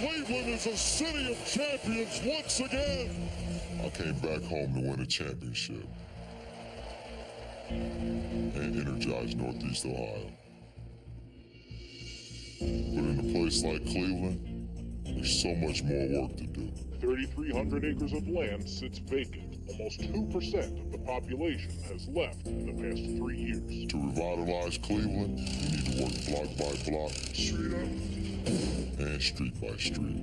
Cleveland is a city of champions once again. I came back home to win a championship and energize Northeast Ohio. But in a place like Cleveland, there's so much more work to do. 3,300 acres of land sits vacant. Almost 2% of the population has left in the past 3 years. To revitalize Cleveland, we need to work block by block, street up, and street by street.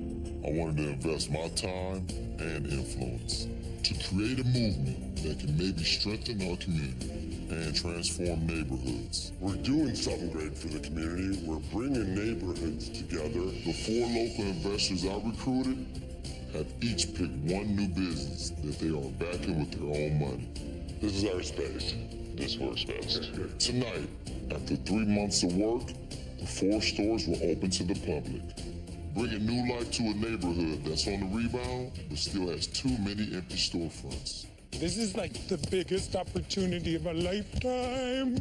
I wanted to invest my time and influence to create a movement that can maybe strengthen our community and transform neighborhoods. We're doing something great for the community. We're bringing neighborhoods together. The 4 local investors I recruited have each picked one new business that they are backing with their own money. This is our space. This works best. Tonight, after 3 months of work, the 4 stores will open to the public, bringing new life to a neighborhood that's on the rebound but still has too many empty storefronts. This is like the biggest opportunity of a lifetime.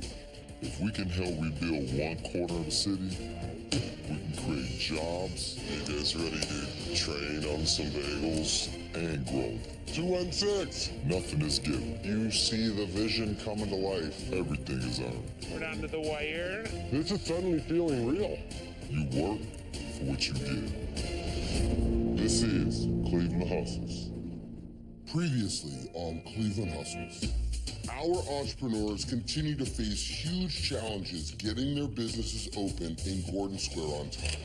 If we can help rebuild one corner of the city, we can create jobs. You guys ready to train on some bagels? And growth. 216. Nothing is given. You see the vision coming to life. Everything is earned. We're down to the wire. This is suddenly feeling real. You work for what you get. This is Cleveland Hustles. Previously on Cleveland Hustles, our entrepreneurs continue to face huge challenges getting their businesses open in Gordon Square on time.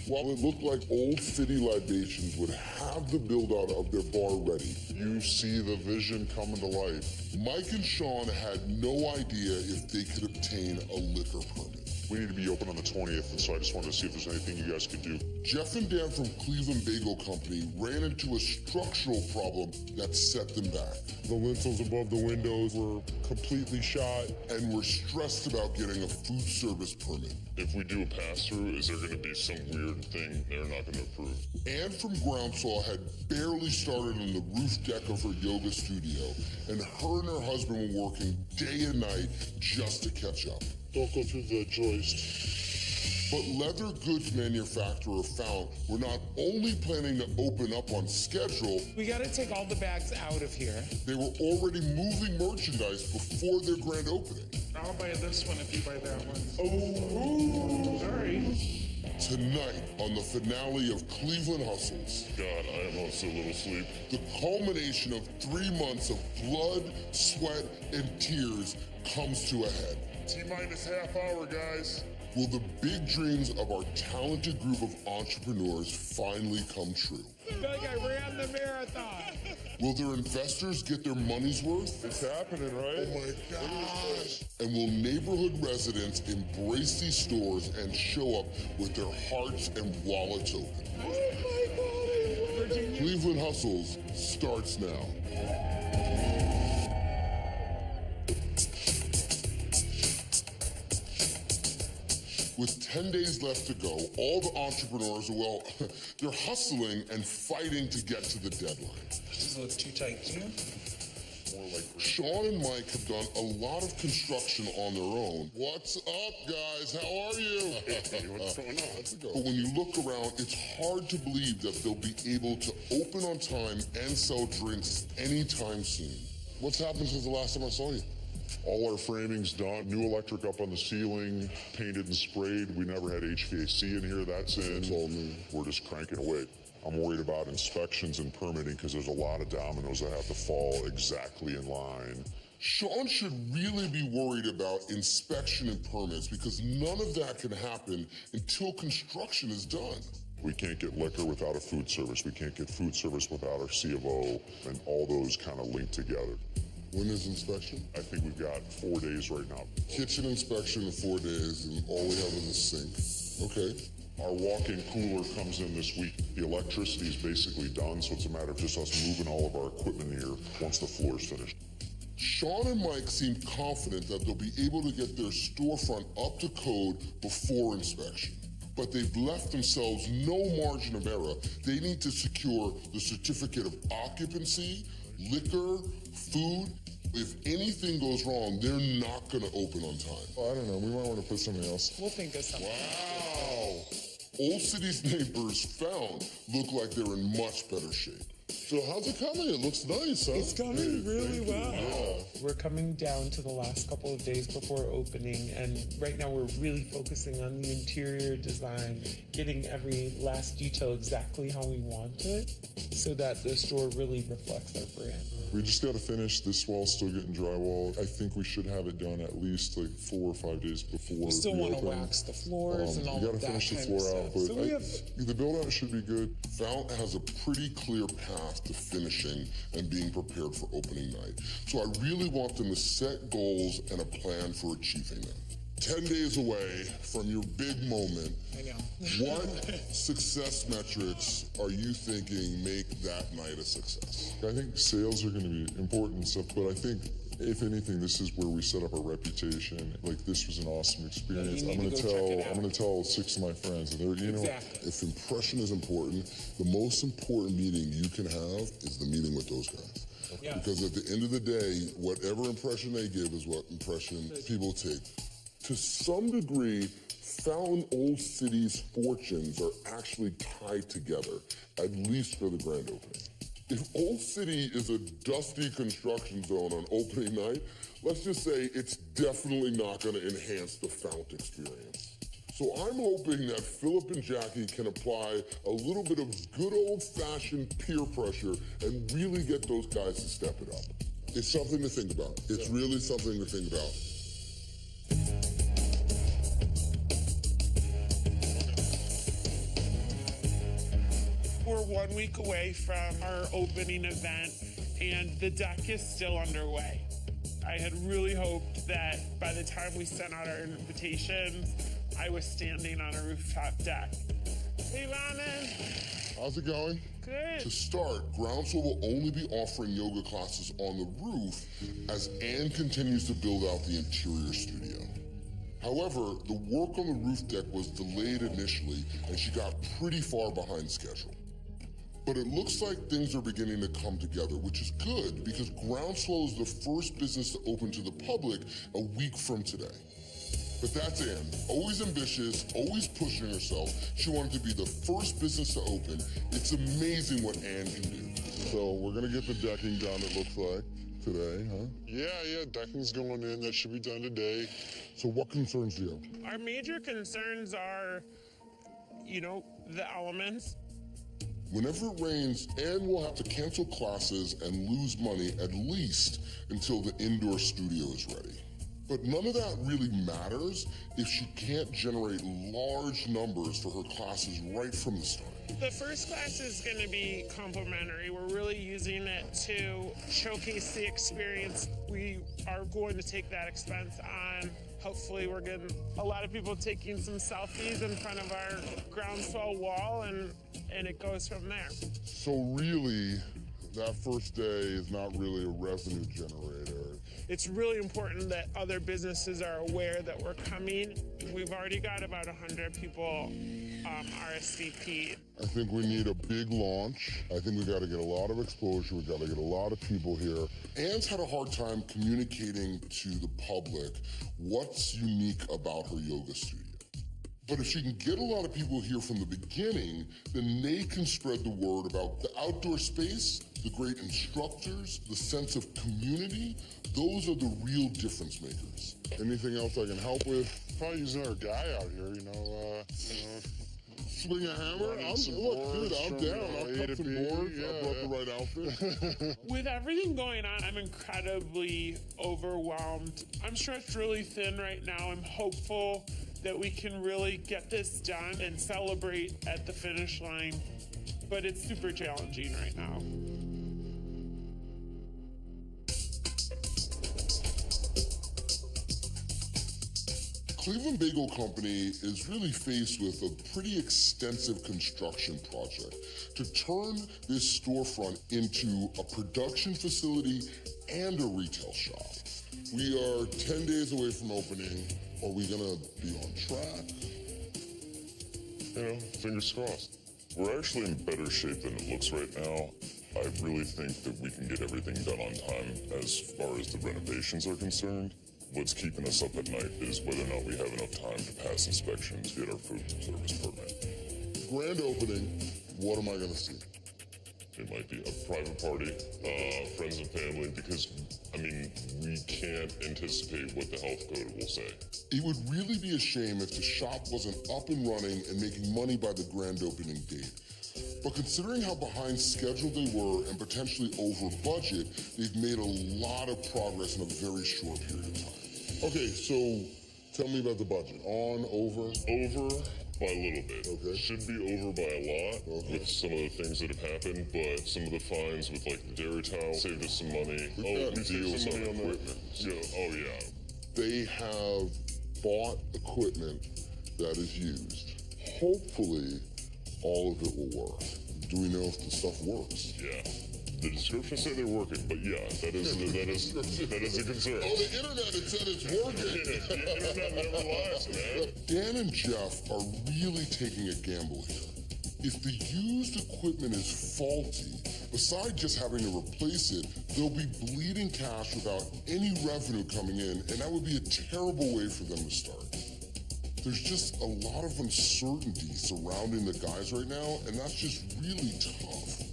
While it looked like Old City Libations would have the build-out of their bar ready, You see the vision coming to life. Mike and Sean had no idea if they could obtain a liquor permit. We need to be open on the 20th, and so I just wanted to see if there's anything you guys could do. Jeff and Dan from Cleveland Bagel Company ran into a structural problem that set them back. The lintels above the windows were completely shot. And were stressed about getting a food service permit. If we do a pass-through, is there going to be some weird thing they're not going to approve? Anne from Groundswell had barely started on the roof deck of her yoga studio, and her and her husband were working day and night just to catch up. Don't go through the joist. But leather goods manufacturer found we're not only planning to open up on schedule, We gotta take all the bags out of here. they were already moving merchandise before their grand opening. I'll buy this one if you buy that one. Oh, sorry. Tonight, on the finale of Cleveland Hustles, God, I have lost so little sleep. the culmination of 3 months of blood, sweat, and tears comes to a head. T-minus half hour, guys. Will the big dreams of our talented group of entrepreneurs finally come true? I feel like I ran the marathon. Will their investors get their money's worth? It's happening, right? Oh my gosh! And will neighborhood residents embrace these stores and show up with their hearts and wallets open? Oh my God. Cleveland Hustles starts now. With 10 days left to go, all the entrepreneurs are, well, they're hustling and fighting to get to the deadline. This looks too tight, you know? More like Sean and Mike have done a lot of construction on their own. What's up, guys? How are you? What's going on? But when you look around, it's hard to believe that they'll be able to open on time and sell drinks anytime soon. What's happened since the last time I saw you? All our framing's done. New electric up on the ceiling, painted and sprayed. We never had HVAC in here. That's in. It's all new. We're just cranking away. I'm worried about inspections and permitting because there's a lot of dominoes that have to fall exactly in line. Sean should really be worried about inspection and permits because none of that can happen until construction is done. We can't get liquor without a food service. We can't get food service without our C of O, and all those kind of link together. When is inspection? I think we've got 4 days right now. Kitchen inspection in 4 days, and all we have is a sink. Okay. Our walk-in cooler comes in this week. The electricity is basically done, so it's a matter of just us moving all of our equipment here once the floor is finished. Sean and Mike seem confident that they'll be able to get their storefront up to code before inspection. But they've left themselves no margin of error. They need to secure the certificate of occupancy, liquor, food. If anything goes wrong, they're not gonna open on time. I don't know, we might want to put something else. We'll think of something. Wow. Old City's neighbors found look like they're in much better shape. So how's it coming? It looks nice, huh? It's coming really well. Yeah. We're coming down to the last couple of days before opening, and right now we're really focusing on the interior design, getting every last detail exactly how we want it, so that the store really reflects our brand. We just got to finish. This wall's still getting drywall. I think we should have it done at least like 4 or 5 days before. We still want to wax the floors and all we of gotta that finish the kind floor of out, stuff. but So the build out should be good. Fount has a pretty clear path to finishing and being prepared for opening night. So I really want them to set goals and a plan for achieving them. 10 days away from your big moment, I know. what success metrics are you thinking make that night a success? I think sales are going to be important and stuff, but I think if anything, this is where we set up our reputation. Like, this was an awesome experience. You need I'm to gonna go check it out. I'm gonna tell 6 of my friends, and they're, you know, Exactly. If impression is important, the most important meeting you can have is the meeting with those guys. Yeah. Because at the end of the day, whatever impression they give is what impression people take. To some degree, Fountain Old City's fortunes are actually tied together, at least for the grand opening. If Old City is a dusty construction zone on opening night, let's just say it's definitely not going to enhance the Fount experience. So I'm hoping that Philip and Jackie can apply a little bit of good old-fashioned peer pressure and really get those guys to step it up. It's something to think about. It's really something to think about. We're 1 week away from our opening event, and the deck is still underway. I had really hoped that by the time we sent out our invitations, I was standing on a rooftop deck. Hey, Ronan. How's it going? Good. To start, Groundswell will only be offering yoga classes on the roof as Anne continues to build out the interior studio. However, the work on the roof deck was delayed initially, and she got pretty far behind schedule. But it looks like things are beginning to come together, which is good because Groundswell is the first business to open to the public a week from today. But that's Anne, always ambitious, always pushing herself. She wanted to be the first business to open. It's amazing what Anne can do. So we're gonna get the decking done, it looks like, today, huh? Yeah, decking's going in. That should be done today. So what concerns you? Our major concerns are, the elements. Whenever it rains, Anne will have to cancel classes and lose money at least until the indoor studio is ready. But none of that really matters if she can't generate large numbers for her classes right from the start. The first class is going to be complimentary. We're really using it to showcase the experience. We are going to take that expense on. Hopefully we're getting a lot of people taking some selfies in front of our Groundswell wall, and it goes from there. So really, that first day is not really a revenue generator. It's really important that other businesses are aware that we're coming. We've already got about 100 people RSVP'd. I think we need a big launch. I think we got to get a lot of exposure. We got to get a lot of people here. Anne's had a hard time communicating to the public what's unique about her yoga studio. But if she can get a lot of people here from the beginning, then they can spread the word about the outdoor space, the great instructors, the sense of community. Those are the real difference makers. Anything else I can help with? Probably using our guy out here, Swing a hammer? I'm down. I'll cut some boards. I brought the right outfit. With everything going on, I'm incredibly overwhelmed. I'm stretched really thin right now. I'm hopeful that we can really get this done and celebrate at the finish line. But it's super challenging right now. Cleveland Bagel Company is really faced with a pretty extensive construction project to turn this storefront into a production facility and a retail shop. We are 10 days away from opening. Are we gonna be on track? Fingers crossed. We're actually in better shape than it looks right now. I really think that we can get everything done on time as far as the renovations are concerned. What's keeping us up at night is whether or not we have enough time to pass inspections, get our food service permit. grand opening, what am I going to see? It might be a private party, friends and family, because, I mean, we can't anticipate what the health code will say. It would really be a shame if the shop wasn't up and running and making money by the grand opening date. But considering how behind schedule they were and potentially over budget, they've made a lot of progress in a very short period of time. Okay, so tell me about the budget. On, over? Over by a little bit. Okay. Should be over by a lot with some of the things that have happened, but some of the fines with like the dairy towel saved us some money. We've got saved deals some money on equipment. Yeah. Oh yeah. They have bought equipment that is used. Hopefully, all of it will work. Do we know if the stuff works? Yeah. The descriptions say they're working, but yeah, that is a concern. Oh, the internet, it said it's working. The internet never lies, man. Dan and Jeff are really taking a gamble here. If the used equipment is faulty, besides just having to replace it, they'll be bleeding cash without any revenue coming in, and that would be a terrible way for them to start. There's just a lot of uncertainty surrounding the guys right now, and that's just really tough.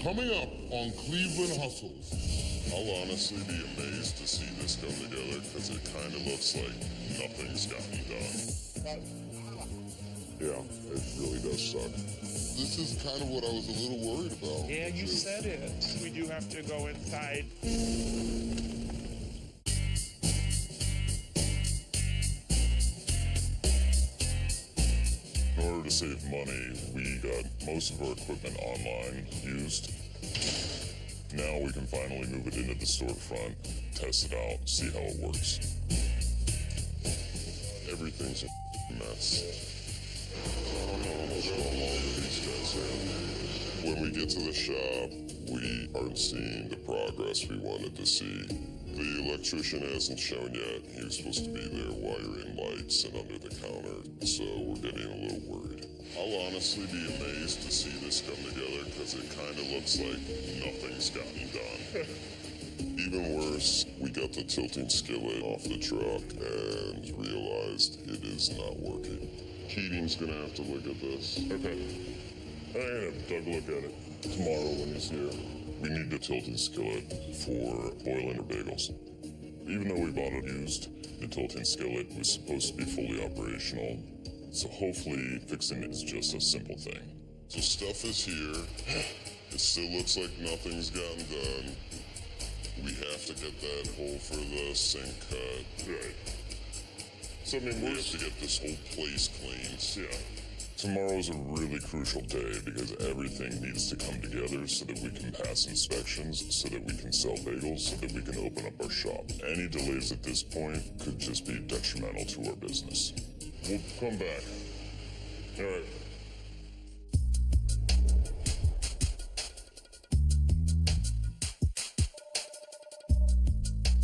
Coming up on Cleveland Hustles. I'll honestly be amazed to see this come together because it kind of looks like nothing's gotten done. Yeah, it really does suck. This is kind of what I was a little worried about. Yeah, you said it. We do have to go inside. In order to save money, we got most of our equipment online used. Now we can finally move it into the storefront, test it out, see how it works. Everything's a mess. I don't know how much longer these guys have. When we get to the shop, we aren't seeing the progress we wanted to see. The electrician hasn't shown yet. He was supposed to be there wiring lights and under the counter, so we're getting a little worried. I'll honestly be amazed to see this come together because it kind of looks like nothing's gotten done. Even worse, we got the tilting skillet off the truck and realized it is not working. Keating's gonna have to look at this. Okay. I'm gonna have Doug look at it tomorrow when he's here. We need the tilting skillet for boiling our bagels. Even though we bought it used, the tilting skillet was supposed to be fully operational. So hopefully fixing it is just a simple thing. So stuff is here. It still looks like nothing's gotten done. We have to get that hole for the sink cut. Right. So I mean, we have to get this whole place cleaned. Yeah. Tomorrow's a really crucial day because everything needs to come together so that we can pass inspections, so that we can sell bagels, so that we can open up our shop. Any delays at this point could just be detrimental to our business. We'll come back. All right.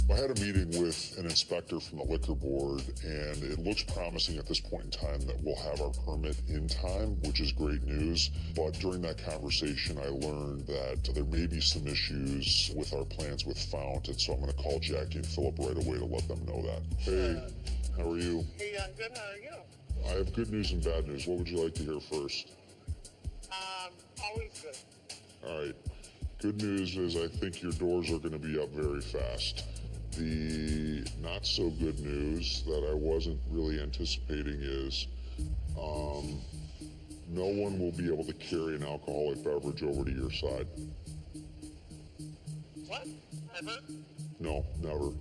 I had a meeting with an inspector from the liquor board, and it looks promising at this point in time that we'll have our permit in time, which is great news. But during that conversation, I learned that there may be some issues with our plans with Fount, and so I'm going to call Jackie and Philip right away to let them know that. Hey, how are you? Hey, I'm good. How are you? I have good news and bad news. What would you like to hear first? Always good. All right. Good news is I think your doors are going to be up very fast. The not so good news that I wasn't really anticipating is no one will be able to carry an alcoholic beverage over to your side. What? Ever? No, never.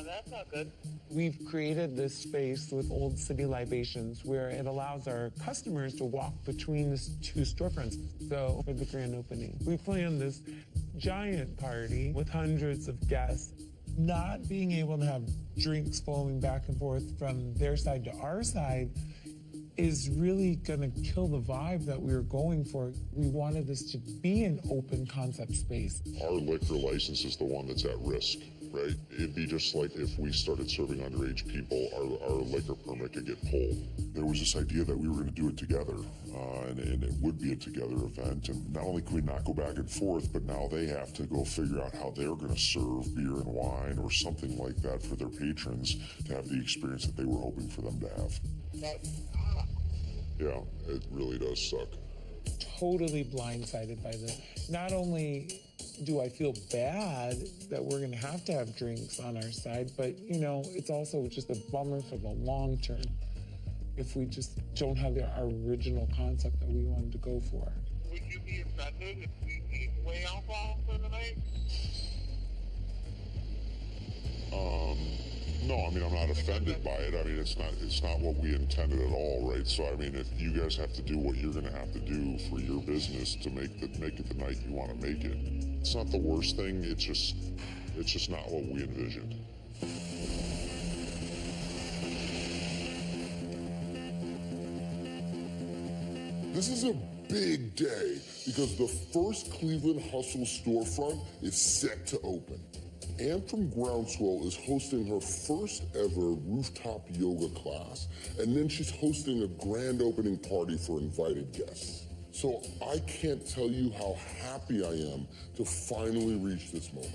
That's not good. We've created this space with Old City Libations where it allows our customers to walk between the two storefronts. So for the grand opening, we planned this giant party with hundreds of guests. Not being able to have drinks flowing back and forth from their side to our side is really gonna kill the vibe that we were going for. We wanted this to be an open concept space. Our liquor license is the one that's at risk. right? It'd be just like if we started serving underage people, our liquor permit could get pulled. There was this idea that we were going to do it together, and it would be a together event. And not only could we not go back and forth, but now they have to go figure out how they're going to serve beer and wine or something like that for their patrons to have the experience that they were hoping for them to have. Yeah, it really does suck. Totally blindsided by this. Not only do I feel bad that we're gonna have to have drinks on our side, but you know, it's also just a bummer for the long term if we just don't have our original concept that we wanted to go for. Would you be offended if we eat way alcohol for the night? No, I mean, I'm not offended by it. I mean, it's not what we intended at all, right? So, I mean, if you guys have to do what you're going to have to do for your business to make it the night you want to make it, it's not the worst thing. It's just not what we envisioned. This is a big day because the first Cleveland Hustle storefront is set to open. Anne from Groundswell is hosting her first ever rooftop yoga class, and then she's hosting a grand opening party for invited guests. So I can't tell you how happy I am to finally reach this moment.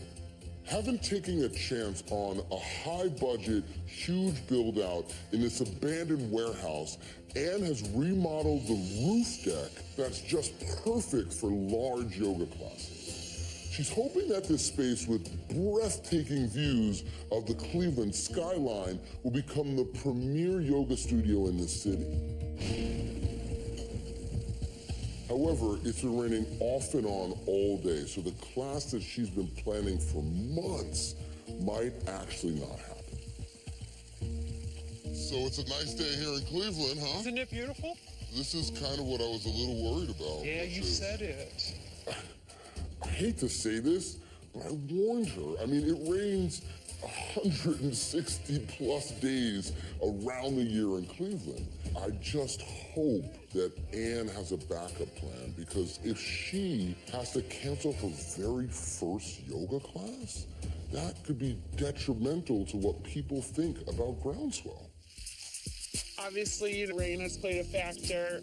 Haven't taken a chance on a high-budget, huge build-out in this abandoned warehouse, Anne has remodeled the roof deck that's just perfect for large yoga classes. She's hoping that this space with breathtaking views of the Cleveland skyline will become the premier yoga studio in the city. However, it's been raining off and on all day, so the class that she's been planning for months might actually not happen. So it's a nice day here in Cleveland, huh? Isn't it beautiful? This is kind of what I was a little worried about. Yeah, you said it. I hate to say this, but I warned her. I mean, it rains 160 plus days around the year in Cleveland. I just hope that Anne has a backup plan, because if she has to cancel her very first yoga class, that could be detrimental to what people think about Groundswell. Obviously, the rain has played a factor.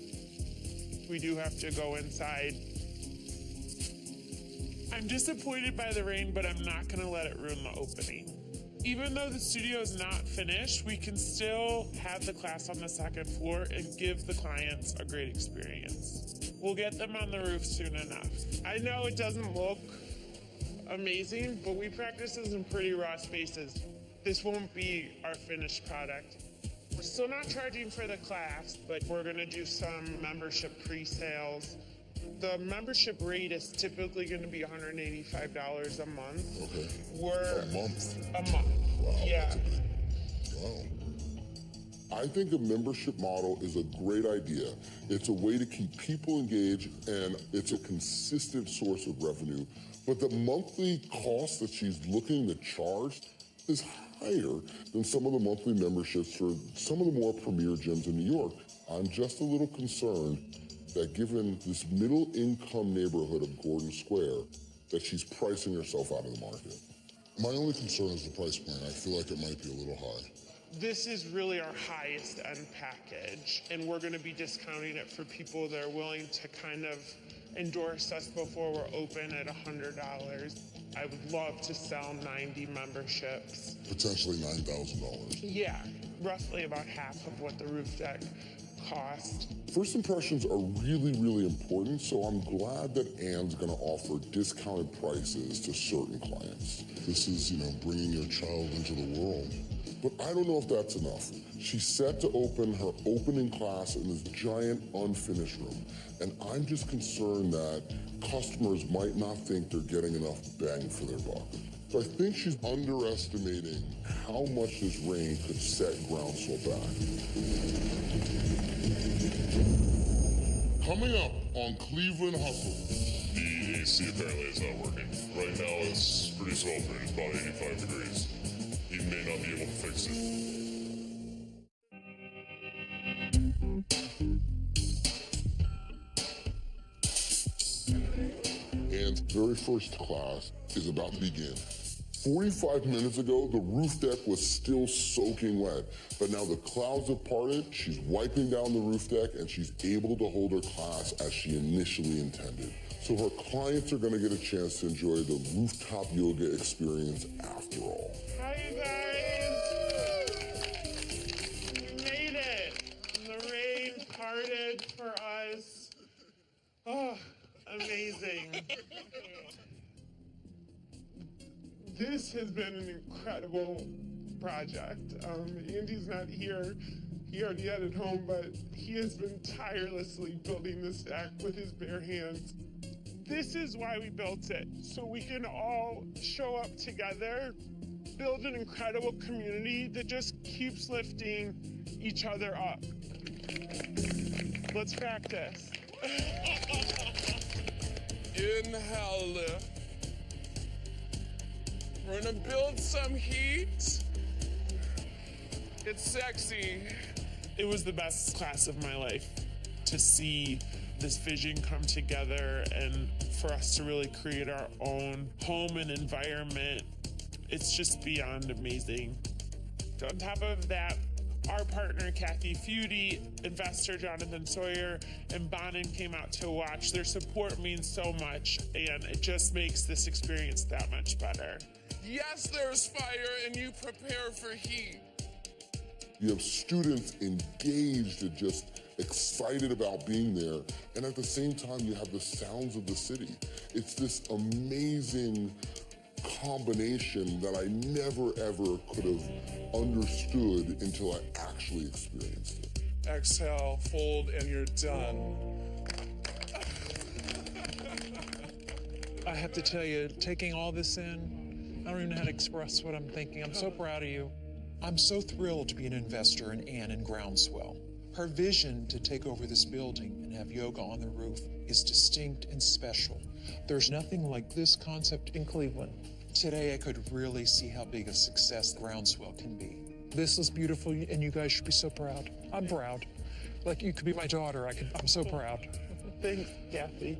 We do have to go inside. I'm disappointed by the rain, but I'm not going to let it ruin the opening. Even though the studio is not finished, we can still have the class on the second floor and give the clients a great experience. We'll get them on the roof soon enough. I know it doesn't look amazing, but we practice in some pretty raw spaces. This won't be our finished product. We're still not charging for the class, but we're going to do some membership pre-sales. The membership rate is typically going to be $185 a month. Okay. A month. Wow. Yeah. That's a big, wow. I think a membership model is a great idea. It's a way to keep people engaged, and it's a consistent source of revenue. But the monthly cost that she's looking to charge is higher than some of the monthly memberships for some of the more premier gyms in New York. I'm just a little concerned that given this middle-income neighborhood of Gordon Square, that she's pricing herself out of the market. My only concern is the price point. I feel like it might be a little high. This is really our highest end package, and we're going to be discounting it for people that are willing to kind of endorse us before we're open at $100. I would love to sell 90 memberships. Potentially $9,000. Yeah, roughly about half of what the roof deck cost. First impressions are really, really important, so I'm glad that Anne's going to offer discounted prices to certain clients. This is, bringing your child into the world. But I don't know if that's enough. She's set to open her opening class in this giant unfinished room, and I'm just concerned that customers might not think they're getting enough bang for their buck. So I think she's underestimating how much this rain could set Groundswell back. Coming up on Cleveland Hustle. The AC apparently is not working. Right now it's pretty sweltering. It's about 85 degrees. He may not be able to fix it. Anne's very first class is about to begin. 45 minutes ago, the roof deck was still soaking wet, but now the clouds have parted, she's wiping down the roof deck, and she's able to hold her class as she initially intended. So her clients are gonna get a chance to enjoy the rooftop yoga experience after all. Hi, you guys. We made it. The rain parted for us. Oh, amazing. This has been an incredible project. Andy's not here. He already headed home, but he has been tirelessly building this deck with his bare hands. This is why we built it, so we can all show up together, build an incredible community that just keeps lifting each other up. Let's practice. Inhale, lift. We're gonna build some heat. It's sexy. It was the best class of my life to see this vision come together and for us to really create our own home and environment. It's just beyond amazing. On top of that, our partner, Kathy Feudy, investor Jonathan Sawyer, and Bonin came out to watch. Their support means so much, and it just makes this experience that much better. Yes, there's fire, and you prepare for heat. You have students engaged and just excited about being there, and at the same time, you have the sounds of the city. It's this amazing combination that I never, ever could have understood until I actually experienced it. Exhale, fold, and you're done. I have to tell you, taking all this in, I don't even know how to express what I'm thinking. I'm so proud of you. I'm so thrilled to be an investor in Anne and Groundswell. Her vision to take over this building and have yoga on the roof is distinct and special. There's nothing like this concept in Cleveland. Today, I could really see how big a success Groundswell can be. This is beautiful, and you guys should be so proud. I'm proud. Like, you could be my daughter. I'm so proud. Thanks, Kathy.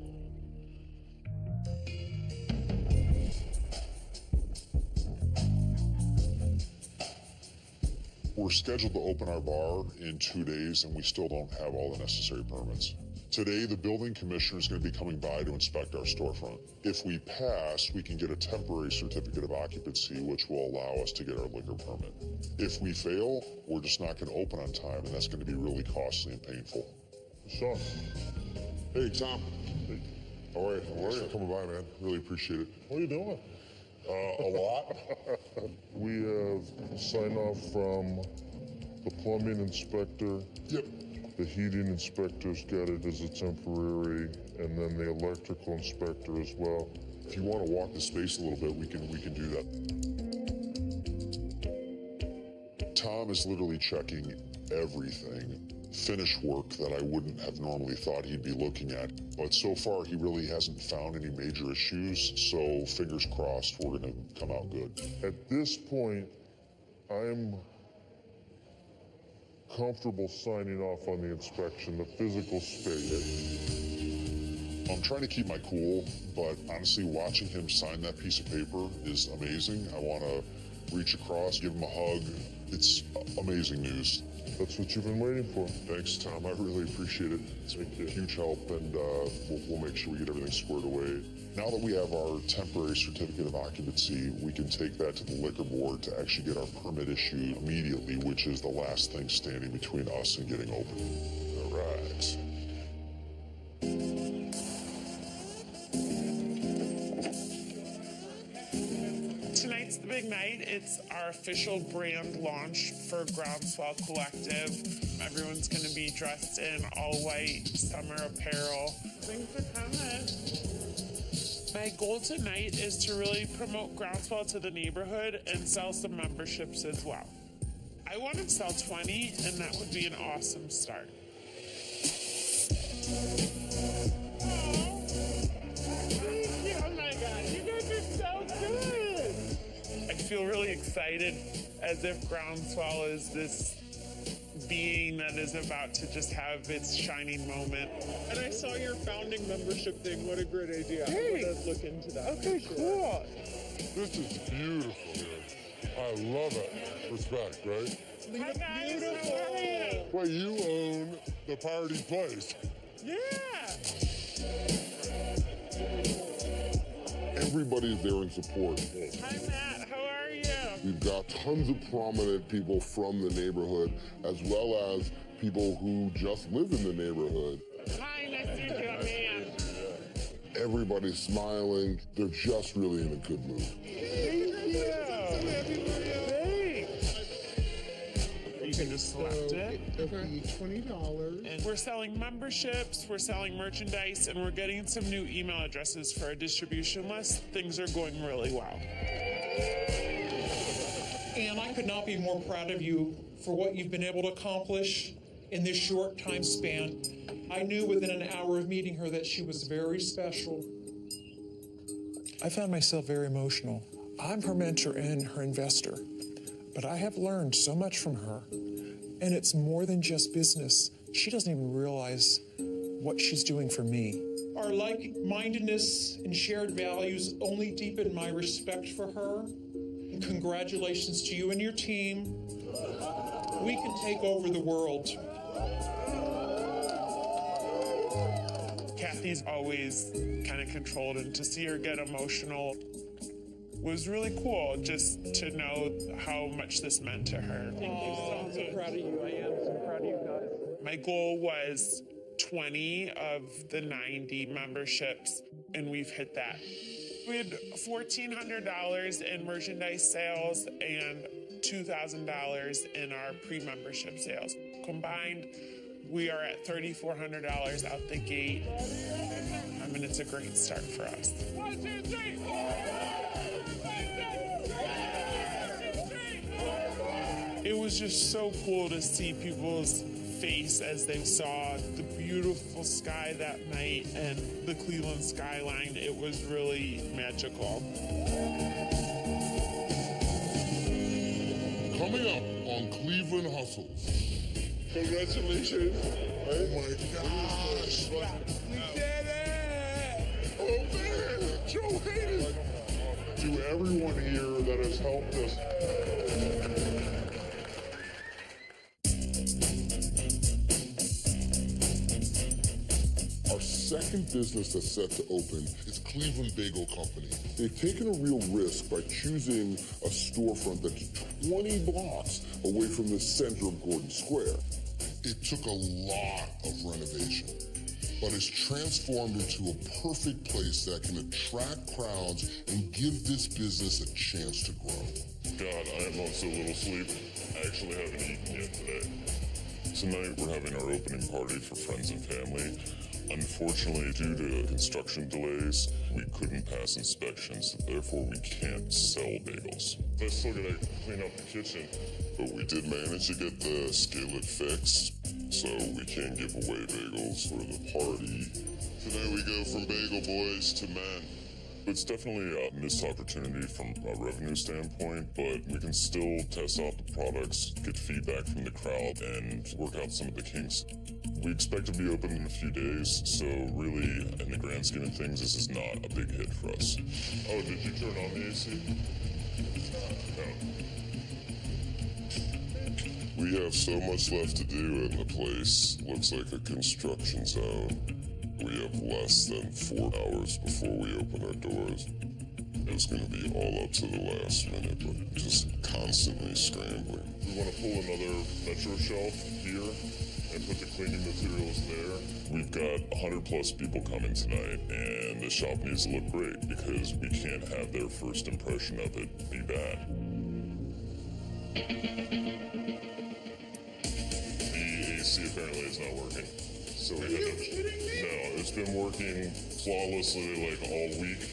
We're scheduled to open our bar in 2 days, and we still don't have all the necessary permits. Today, the building commissioner is going to be coming by to inspect our storefront. If we pass, we can get a temporary certificate of occupancy, which will allow us to get our liquor permit. If we fail, we're just not going to open on time, and that's going to be really costly and painful. Sean. Hey, Tom. Hey. All right, how are you? Coming by, man. Really appreciate it. What are you doing? A lot. We have signed off from the plumbing inspector. Yep. The heating inspector's got it as a temporary, and then the electrical inspector as well. If you want to walk the space a little bit, we can do that. Tom is literally checking everything. Finish work that I wouldn't have normally thought he'd be looking at. But so far, he really hasn't found any major issues, so fingers crossed we're gonna come out good. At this point, I'm comfortable signing off on the inspection, the physical space. I'm trying to keep my cool, but honestly, watching him sign that piece of paper is amazing. I want to reach across, give him a hug. It's amazing news. That's what you've been waiting for. Thanks, Tom. I really appreciate it. It's a huge help, and we'll make sure we get everything squared away. Now that we have our temporary certificate of occupancy, we can take that to the liquor board to actually get our permit issued immediately, which is the last thing standing between us and getting open. All right. Tonight's the big night. It's our official brand launch for Groundswell Collective. Everyone's going to be dressed in all white summer apparel. Thanks for coming. My goal tonight is to really promote Groundswell to the neighborhood and sell some memberships as well. I want to sell 20, and that would be an awesome start. Oh my God, you guys are so good. I feel really excited, as if Groundswell is this being that is about to just have its shining moment. And I saw your founding membership thing. What a great idea. Hey. I'm going to look into that. Okay, for sure. cool. This is beautiful here. I love it. Respect, right? Hi guys, how are you? Well, you own the party place. Yeah. Everybody's there in support. Hi Matt, how are you? We've got tons of prominent people from the neighborhood, as well as people who just live in the neighborhood. Hi, nice to meet you, man. Everybody's smiling. They're just really in a good mood. Thank you. Thanks. You can just select it. It'll be $20. And we're selling memberships, we're selling merchandise, and we're getting some new email addresses for our distribution list. Things are going really well. And I could not be more proud of you for what you've been able to accomplish in this short time span. I knew within an hour of meeting her that she was very special. I found myself very emotional. I'm her mentor and her investor, but I have learned so much from her. And it's more than just business. She doesn't even realize what she's doing for me. Our like-mindedness and shared values only deepen my respect for her. And congratulations to you and your team. We can take over the world. Kathy's always kind of controlled, and to see her get emotional was really cool, just to know how much this meant to her. Thank you so much. I'm so proud of you. I am so proud of you guys. My goal was 20 of the 90 memberships, and we've hit that. We had $1,400 in merchandise sales and $2,000 in our pre-membership sales. Combined, we are at $3,400 out the gate. I mean, it's a great start for us. 1, 2, 3. It was just so cool to see people's face as they saw the beautiful sky that night and the Cleveland skyline. It was really magical. Coming up on Cleveland Hustles. Congratulations. Oh my gosh. We did it! Oh man, Joe Hayden. To everyone here that has helped us. Our second business that's set to open is Cleveland Bagel Company. They've taken a real risk by choosing a storefront that's 20 blocks away from the center of Gordon Square. It took a lot of renovation, but it's transformed into a perfect place that can attract crowds and give this business a chance to grow. God, I am on so little sleep. I actually haven't eaten yet today. Tonight we're having our opening party for friends and family. Unfortunately, due to construction delays, we couldn't pass inspections, therefore we can't sell bagels. I still gotta clean up the kitchen. But we did manage to get the skillet fixed, so we can give away bagels for the party. Today we go from bagel boys to men. It's definitely a missed opportunity from a revenue standpoint, but we can still test out the products, get feedback from the crowd, and work out some of the kinks. We expect to be open in a few days, so really, in the grand scheme of things, this is not a big hit for us. Oh, did you turn on the AC? No. We have so much left to do, and the place looks like a construction zone. We have less than 4 hours before we open our doors. It's going to be all up to the last minute, but just constantly scrambling. We want to pull another metro shelf here and put the cleaning materials there. We've got 100 plus people coming tonight, and the shop needs to look great because we can't have their first impression of it be bad. The AC apparently is not working. So we had to, no, it's been working flawlessly like all week,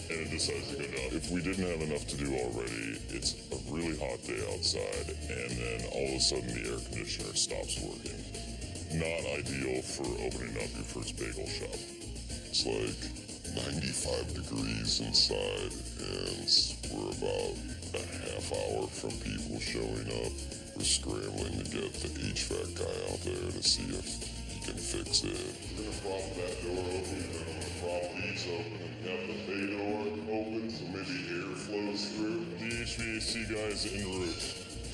and it decides to go down. If we didn't have enough to do already, it's a really hot day outside, and then all of a sudden the air conditioner stops working. Not ideal for opening up your first bagel shop. It's like 95 degrees inside, and we're about a half hour from people showing up. We're scrambling to get the HVAC guy out there to see if he can fix it. We're gonna prop that door open, we're gonna prop these open, and have the bay door open so maybe air flows through. The HVAC guys en route.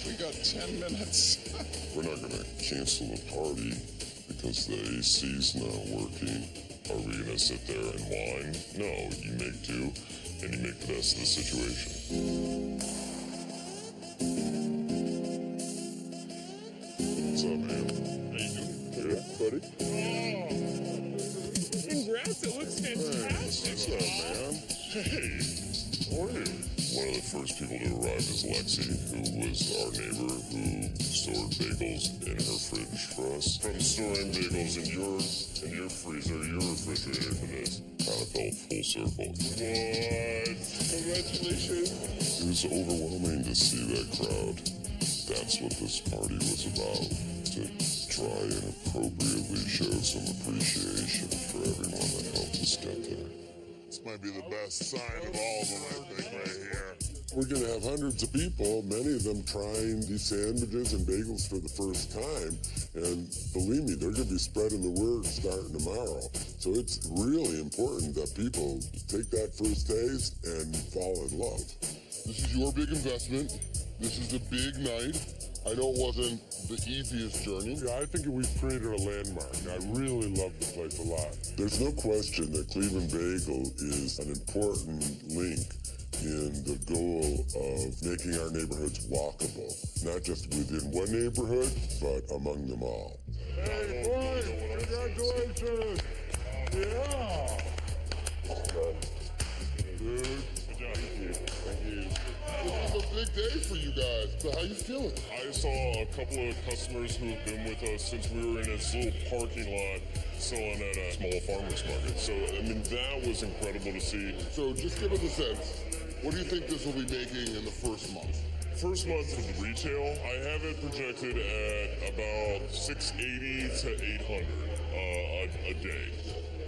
We got 10 minutes. We're not gonna cancel the party because the AC's not working. Are we gonna sit there and whine? No, you make do, and you make the best of the situation. What's up, man? How you doing? Good, buddy? Congrats, it looks fantastic. What's up, man? Hey, how are you? One of the first people to arrive is Lexi, who was our neighbor who stored bagels in her fridge for us. From storing bagels in your freezer, your refrigerator to this, kind of felt full circle. What? Congratulations. It was overwhelming to see that crowd. That's what this party was about, to try and appropriately show some appreciation for everyone that helped us get there. This might be the best sign of all of them, I think, right here. We're going to have hundreds of people, many of them trying these sandwiches and bagels for the first time. And believe me, they're going to be spreading the word starting tomorrow. So it's really important that people take that first taste and fall in love. This is your big investment. This is a big night. I know it wasn't the easiest journey. Yeah, I think we've created a landmark. I really love the place a lot. There's no question that Cleveland Bagel is an important link in the goal of making our neighborhoods walkable, not just within one neighborhood, but among them all. Hey, boy, congratulations! Yeah! Dude, good job. Thank you. This is a big day for you guys. So how you feeling? I saw a couple of customers who have been with us since we were in this little parking lot selling at a small farmer's market. So, I mean, that was incredible to see. So just give us a sense. What do you think this will be making in the first month? First month for the retail, I have it projected at about 680 to 800 a day.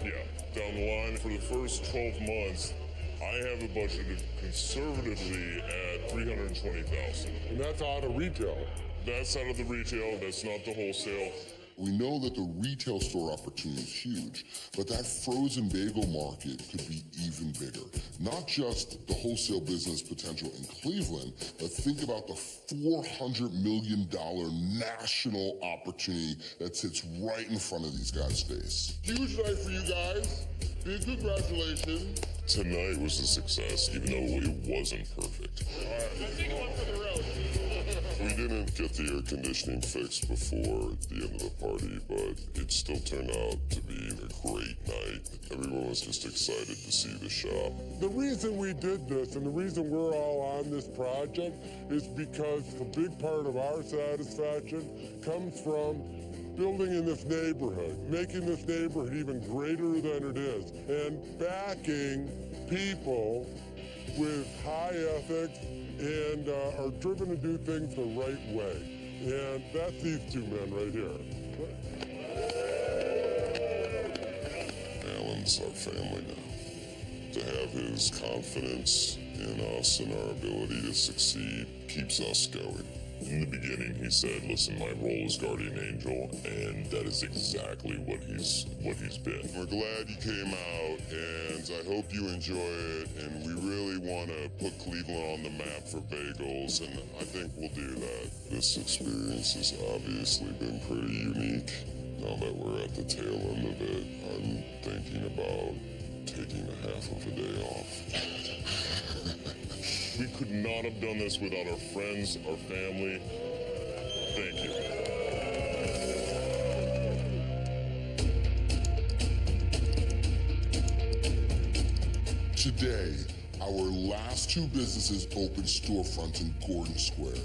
Yeah, down the line for the first 12 months, I have it budgeted conservatively at 320,000. And that's out of retail. That's out of the retail, that's not the wholesale. We know that the retail store opportunity is huge, but that frozen bagel market could be even bigger. Not just the wholesale business potential in Cleveland, but think about the $400 million national opportunity that sits right in front of these guys' face. Huge night for you guys. Big congratulations. Tonight was a success, even though it wasn't perfect. Let's take one for the road. We didn't get the air conditioning fixed before the end of the party, but it still turned out to be a great night. Everyone was just excited to see the shop. The reason we did this and the reason we're all on this project is because a big part of our satisfaction comes from building in this neighborhood, making this neighborhood even greater than it is, and backing people with high ethics and are driven to do things the right way. And that's these two men right here. Alan's our family now. To have his confidence in us and our ability to succeed keeps us going. In the beginning, he said, listen, my role is guardian angel, and that is exactly what he's been. We're glad you came out, and I hope you enjoy it, and we really want to put Cleveland on the map for bagels, and I think we'll do that. This experience has obviously been pretty unique. Now that we're at the tail end of it, I'm thinking about taking a half of a day off. We could not have done this without our friends, our family. Thank you. Today, our last two businesses opened storefronts in Gordon Square.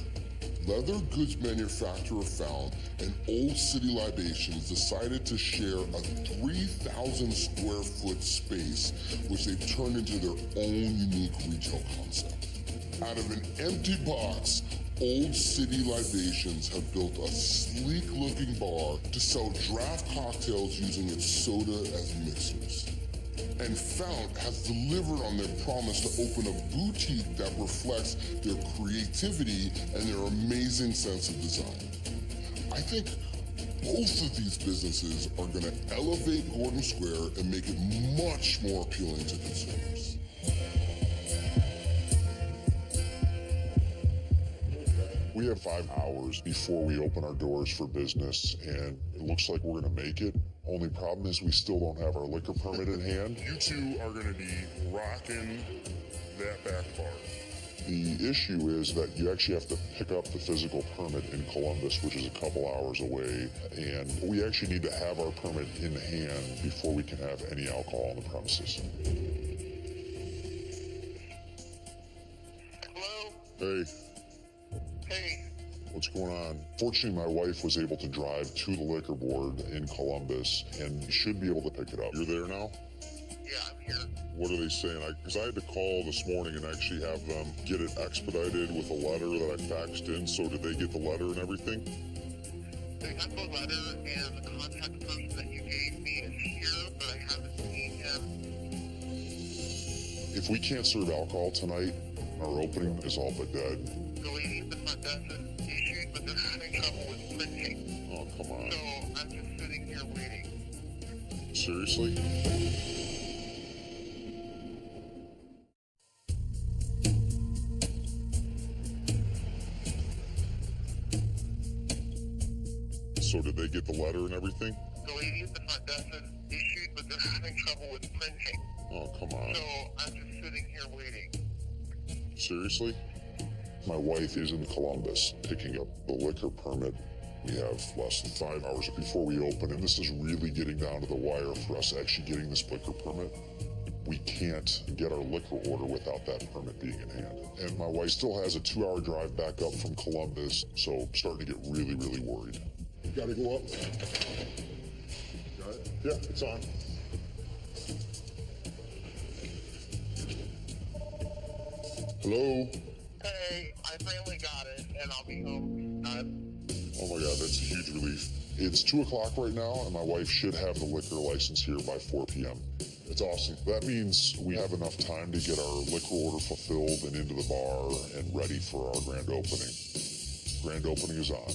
Leather goods manufacturer found and Old City Libations decided to share a 3,000 square foot space, which they've turned into their own unique retail concept. Out of an empty box, Old City Libations have built a sleek-looking bar to sell draft cocktails using its soda as mixers. And Fount has delivered on their promise to open a boutique that reflects their creativity and their amazing sense of design. I think Both of these businesses are going to elevate Gordon Square and make it much more appealing to consumers. We have 5 hours before we open our doors for business, and it looks like we're going to make it. Only problem is we still don't have our liquor permit in hand. You two are going to be rocking that back bar. The issue is that you actually have to pick up the physical permit in Columbus, which is a couple hours away, and we actually need to have our permit in hand before we can have any alcohol on the premises. Hello? Hey, Hey. what's going on? Fortunately, my wife was able to drive to the liquor board in Columbus and should be able to pick it up. You're there now? Yeah, I'm here. What are they saying? Because I had to call this morning and actually have them get it expedited with a letter that I faxed in. So did they get the letter and everything? They got the letter, and the contact person that you gave me is here, but I haven't seen him. If we can't serve alcohol tonight, our opening is all but dead. The lady at the front desk is issued, but they're having trouble with printing. Oh, come on. So I'm just sitting here waiting. Seriously? So did they get the letter and everything? The lady at the front desk is issued, but they're having trouble with printing. Oh, come on. So I'm just sitting here waiting. Seriously? My wife is in Columbus picking up the liquor permit. We have less than 5 hours before we open, and this is really getting down to the wire for us actually getting this liquor permit. We can't get our liquor order without that permit being in hand. And my wife still has a 2-hour drive back up from Columbus, so I'm starting to get really, really worried. Gotta go up. Got it? Yeah, it's on. Hello? Hey, I finally got it, and I'll be home. Oh my God, that's a huge relief. It's 2 o'clock right now, and my wife should have the liquor license here by 4 p.m. It's awesome. That means we have enough time to get our liquor order fulfilled and into the bar and ready for our grand opening. Grand opening is on.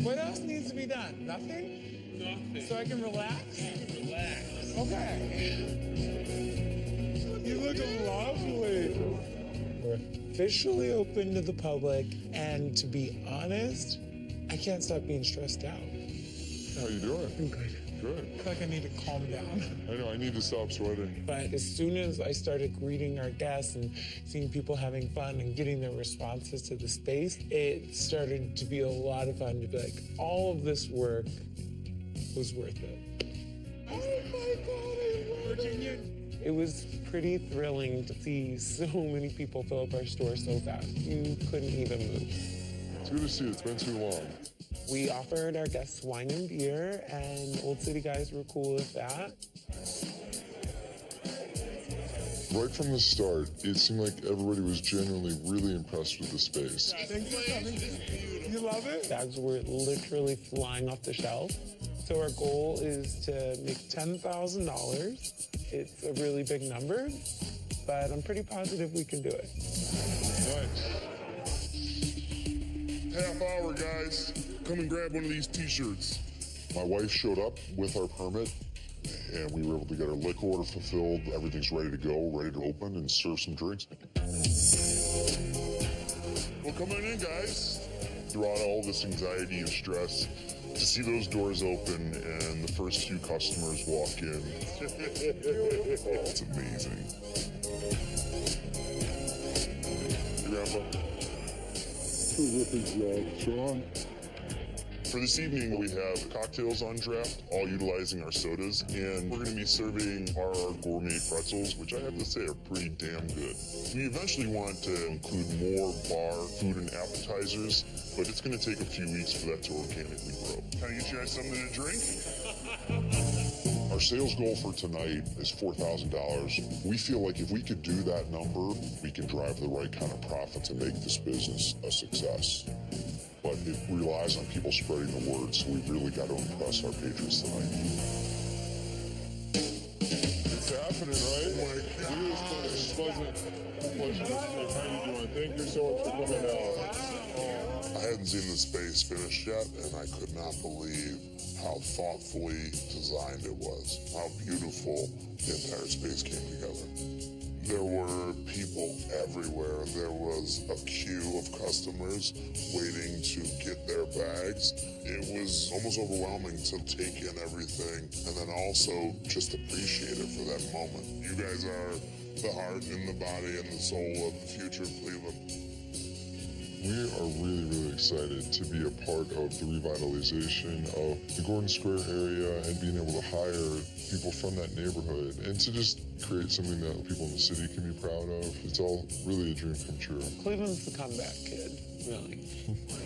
What else needs to be done? Nothing? Nothing. So I can relax? Relax. Okay. You look lovely. We're officially open to the public, and to be honest, I can't stop being stressed out. How you doing? I'm good. Good. I feel like I need to calm down. I know, I need to stop sweating. But as soon as I started greeting our guests and seeing people having fun and getting their responses to the space, it started to be a lot of fun to be like, all of this work was worth it. Oh my God, I love Virginia. It was pretty thrilling to see so many people fill up our store so fast. You couldn't even move. It's good to see you. It's been too long. We offered our guests wine and beer, and Old City guys were cool with that. Right from the start, it seemed like everybody was genuinely really impressed with the space. Thanks for coming. You love it? Bags were literally flying off the shelf. So our goal is to make $10,000. It's a really big number, but I'm pretty positive we can do it. Nice. Half hour, guys. Come and grab one of these t-shirts. My wife showed up with our permit, and we were able to get our liquor order fulfilled. Everything's ready to go, ready to open and serve some drinks. Well, come on in, guys. Throughout all this anxiety and stress, to see those doors open and the first few customers walk in, it's amazing. Grandpa? Terrific job, Sean. For this evening, we have cocktails on draft, all utilizing our sodas, and we're going to be serving our gourmet pretzels, which I have to say are pretty damn good. We eventually want to include more bar, food, and appetizers, but it's going to take a few weeks for that to organically grow. Can I get you guys something to drink? Our sales goal for tonight is $4,000. We feel like if we could do that number, we can drive the right kind of profit to make this business a success. But it relies on people spreading the word, so we've really got to impress our patrons tonight. It's happening, right? Oh my God. pleasure to see you. How you doing? Thank you so much for coming out. I hadn't seen the space finished yet, and I could not believe how thoughtfully designed it was, how beautiful the entire space came together. There were people everywhere. There was a queue of customers waiting to get their bags. It was almost overwhelming to take in everything and then also just appreciate it for that moment. You guys are the heart and the body and the soul of the future of Cleveland. We are really, really excited to be a part of the revitalization of the Gordon Square area and being able to hire people from that neighborhood and to just create something that people in the city can be proud of. It's all really a dream come true. Cleveland's the comeback kid, really.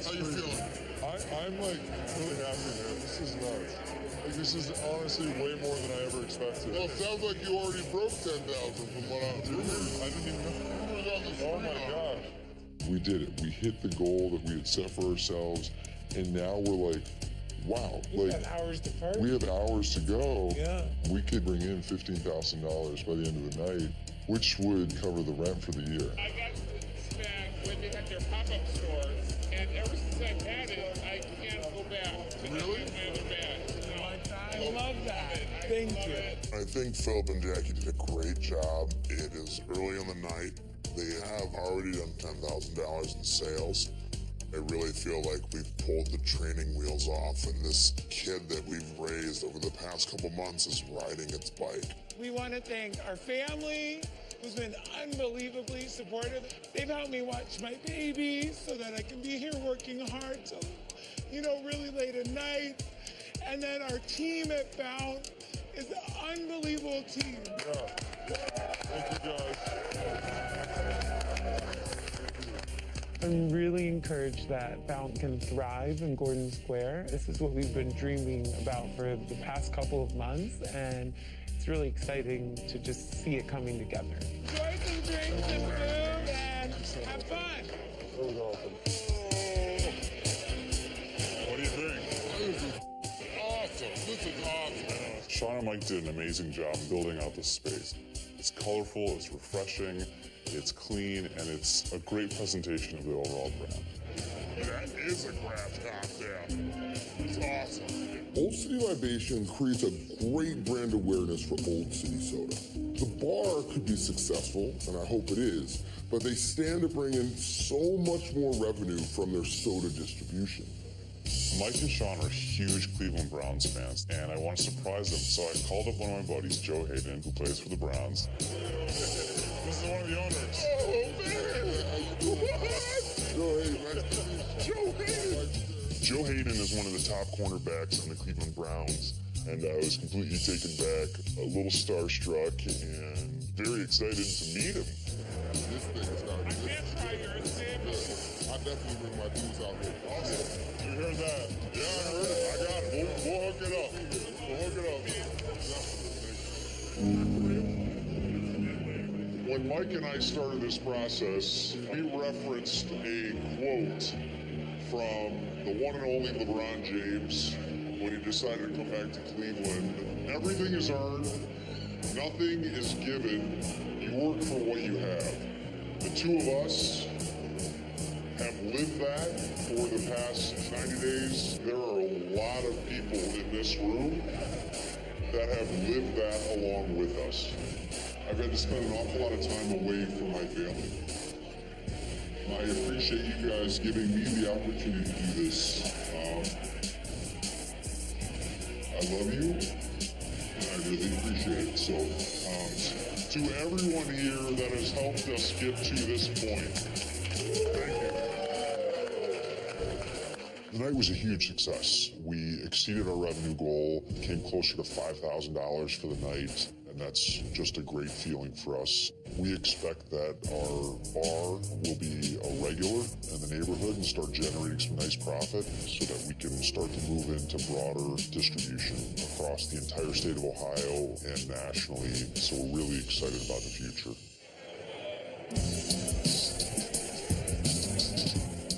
How you feeling? I'm like really happy, man. This is nuts. Like, this is honestly way more than I ever expected. Well, it sounds like you already broke 10,000 from what I I didn't even know. Oh my gosh. We did it. We hit the goal that we had set for ourselves, and now we're like, wow. We Like, have hours to party. we have hours to go. Yeah. We could bring in $15,000 by the end of the night, which would cover the rent for the year. I got this bag when they had their pop-up stores, and ever since I've had it, I can't go back to my other bag. You know, I love that. Thank you. I think Philip and Jackie did a great job. It is early in the night. They have already done $10,000 in sales. I really feel like we've pulled the training wheels off, and this kid that we've raised over the past couple months is riding its bike. We want to thank our family, who's been unbelievably supportive. They've helped me watch my baby so that I can be here working hard till, really late at night. And then our team at Bound is an unbelievable team. Thank you guys. I'm really encouraged that Bound can thrive in Gordon Square. This is what we've been dreaming about for the past couple of months, and it's really exciting to just see it coming together. Enjoy some drinks and food and have fun. That was awesome. What do you think? awesome. This is awesome. Sean and Mike did an amazing job building out this space. It's colorful, it's refreshing, it's clean, and it's a great presentation of the overall brand. That is a craft cocktail. It's awesome. Old City Libation creates a great brand awareness for Old City Soda. The bar could be successful, and I hope it is, but they stand to bring in so much more revenue from their soda distribution. Mike and Sean are huge Cleveland Browns fans, and I want to surprise them, so I called up one of my buddies, Joe Hayden, who plays for the Browns. This is one of the owners. Oh, man! Joe Hayden, nice to meet you. Joe Hayden! Joe Hayden is one of the top cornerbacks on the Cleveland Browns, and I was completely taken back, a little starstruck, and very excited to meet him. This thing is not I can't try yours, Sam. I definitely bring my booze out here. Awesome. You heard that? Yeah, I heard it. I got it. We'll hook it up. We'll hook it up. When Mike and I started this process, we referenced a quote from the one and only LeBron James when he decided to come back to Cleveland. Everything is earned, nothing is given. You work for what you have. The two of us have lived that for the past 90 days. There are a lot of people in this room that have lived that along with us. I've had to spend an awful lot of time away from my family. I appreciate you guys giving me the opportunity to do this. I love you, and I really appreciate it. So, to everyone here that has helped us get to this point, thank you. The night was a huge success. We exceeded our revenue goal, came closer to $5,000 for the night, and that's just a great feeling for us. We expect that our bar will be a regular in the neighborhood and start generating some nice profit so that we can start to move into broader distribution across the entire state of Ohio and nationally. So we're really excited about the future.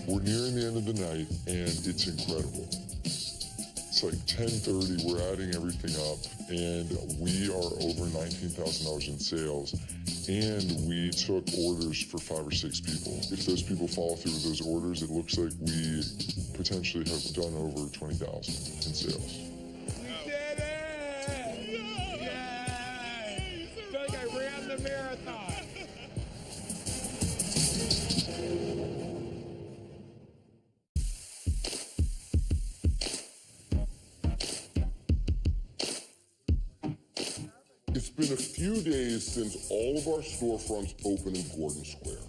We're nearing the end of the night, and it's incredible. It's like 10:30, we're adding everything up, and we are over $19,000 in sales. And we took orders for 5 or 6 people. If those people follow through with those orders, it looks like we potentially have done over 20,000 in sales. We did it! Yay! I feel like I ran the marathon. It's been a few days since all of our storefronts opened in Gordon Square,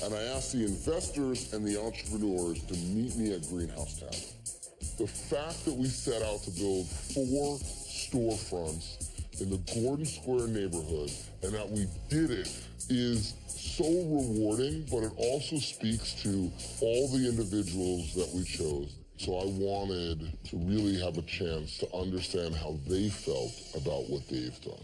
and I asked the investors and the entrepreneurs to meet me at Greenhouse Tavern. The fact that we set out to build 4 storefronts in the Gordon Square neighborhood and that we did it is so rewarding, but it also speaks to all the individuals that we chose. So I wanted to really have a chance to understand how they felt about what they've done.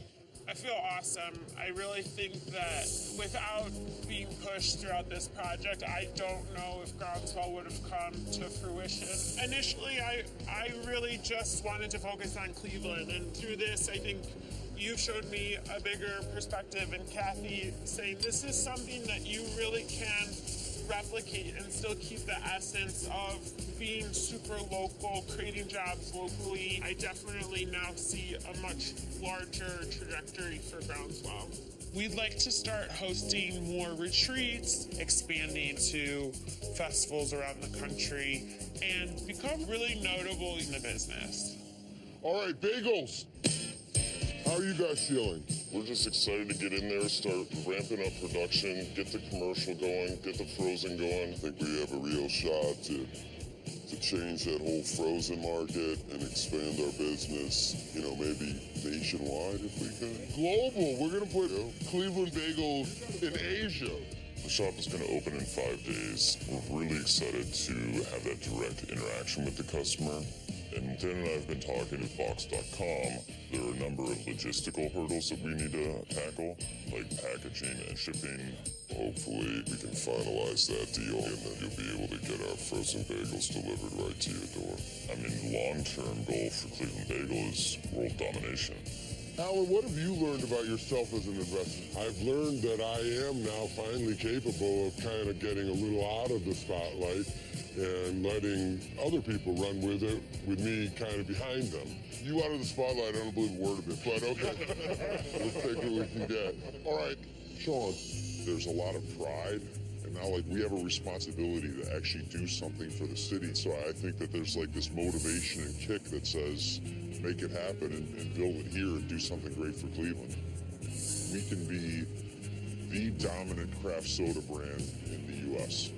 I feel awesome. I really think that without being pushed throughout this project, I don't know if Groundswell would have come to fruition. Initially, I really just wanted to focus on Cleveland, and through this, I think you showed me a bigger perspective, and Kathy saying this is something that you really can replicate and still keep the essence of being super local, creating jobs locally. I definitely now see a much larger trajectory for Groundswell. We'd like to start hosting more retreats, expanding to festivals around the country, and become really notable in the business. All right, bagels. How are you guys feeling? We're just excited to get in there, start ramping up production, get the commercial going, get the frozen going. I think we have a real shot to change that whole frozen market and expand our business, you know, maybe nationwide if we could. Global. We're going to put Cleveland bagels in Asia. The shop is going to open in 5 days. We're really excited to have that direct interaction with the customer. And Dan and I have been talking with Box.com. There are a number of logistical hurdles that we need to tackle, like packaging and shipping. Hopefully we can finalize that deal, and then you'll be able to get our frozen bagels delivered right to your door. I mean, the long-term goal for Cleveland Bagel is world domination. Alan, what have you learned about yourself as an investor? I've learned that I am now finally capable of kind of getting a little out of the spotlight and letting other people run with it, with me kind of behind them. You out of the spotlight, I don't believe a word of it, but okay. Let's take what we can get. All right, Sean. There's a lot of pride, and now like we have a responsibility to actually do something for the city. So I think that there's like this motivation and kick that says, make it happen and build it here and do something great for Cleveland. We can be the dominant craft soda brand in the U.S.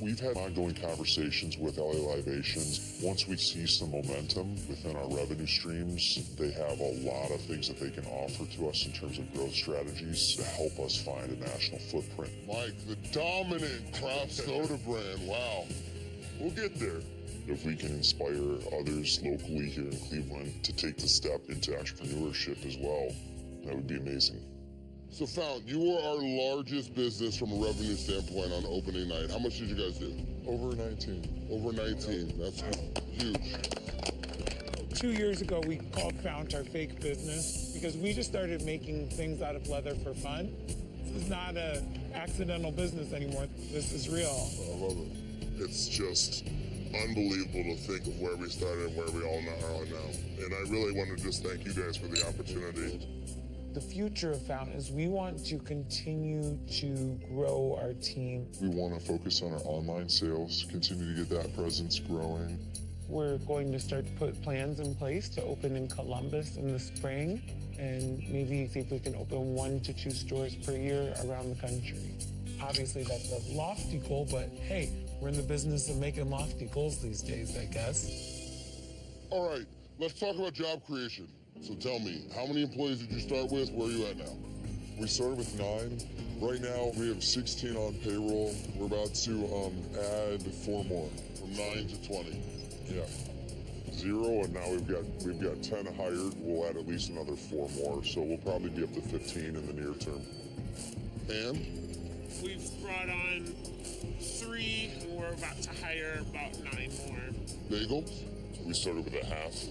We've had ongoing conversations with LA Libations. Once we see some momentum within our revenue streams, they have a lot of things that they can offer to us in terms of growth strategies to help us find a national footprint. Mike, the dominant craft soda brand, wow. We'll get there. If we can inspire others locally here in Cleveland to take the step into entrepreneurship as well, that would be amazing. So, Fallon, you were our largest business from a revenue standpoint on opening night. How much did you guys do? Over 19. Over 19. That's huge. 2 years ago, we called Fount our fake business because we just started making things out of leather for fun. This is not an accidental business anymore. This is real. I love it. It's just unbelievable to think of where we started and where we all are now. And I really want to just thank you guys for the opportunity. The future of Fount is we want to continue to grow our team. We want to focus on our online sales, continue to get that presence growing. We're going to start to put plans in place to open in Columbus in the spring and maybe see if we can open 1 to 2 stores per year around the country. Obviously, that's a lofty goal, but hey, we're in the business of making lofty goals these days, I guess. All right, let's talk about job creation. So tell me, how many employees did you start with? Where are you at now? We started with 9. Right now, we have 16 on payroll. We're about to add 4 more. From 9 to 20. Yeah. 0, and now we've got 10 hired. We'll add at least another 4 more, so we'll probably be up to 15 in the near term. And? We've brought on 3, and we're about to hire about 9 more. Bagels? We started with a half,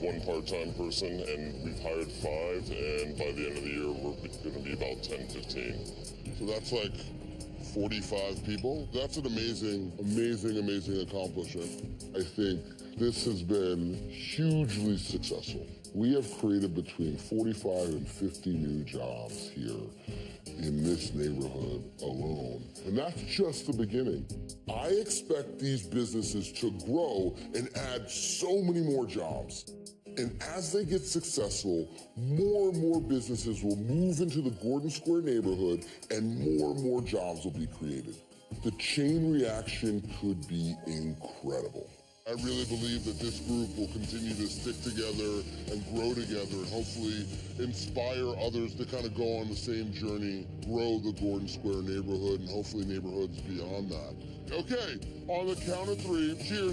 one part-time person, and we've hired 5, and by the end of the year, we're going to be about 10, 15. So that's like 45 people. That's an amazing accomplishment. I think this has been hugely successful. We have created between 45 and 50 new jobs here in this neighborhood alone. And that's just the beginning. I expect these businesses to grow and add so many more jobs. And as they get successful, more and more businesses will move into the Gordon Square neighborhood and more jobs will be created. The chain reaction could be incredible. I really believe that this group will continue to stick together and grow together and hopefully inspire others to kind of go on the same journey, grow the Gordon Square neighborhood and hopefully neighborhoods beyond that. Okay, on the count of 3, cheers.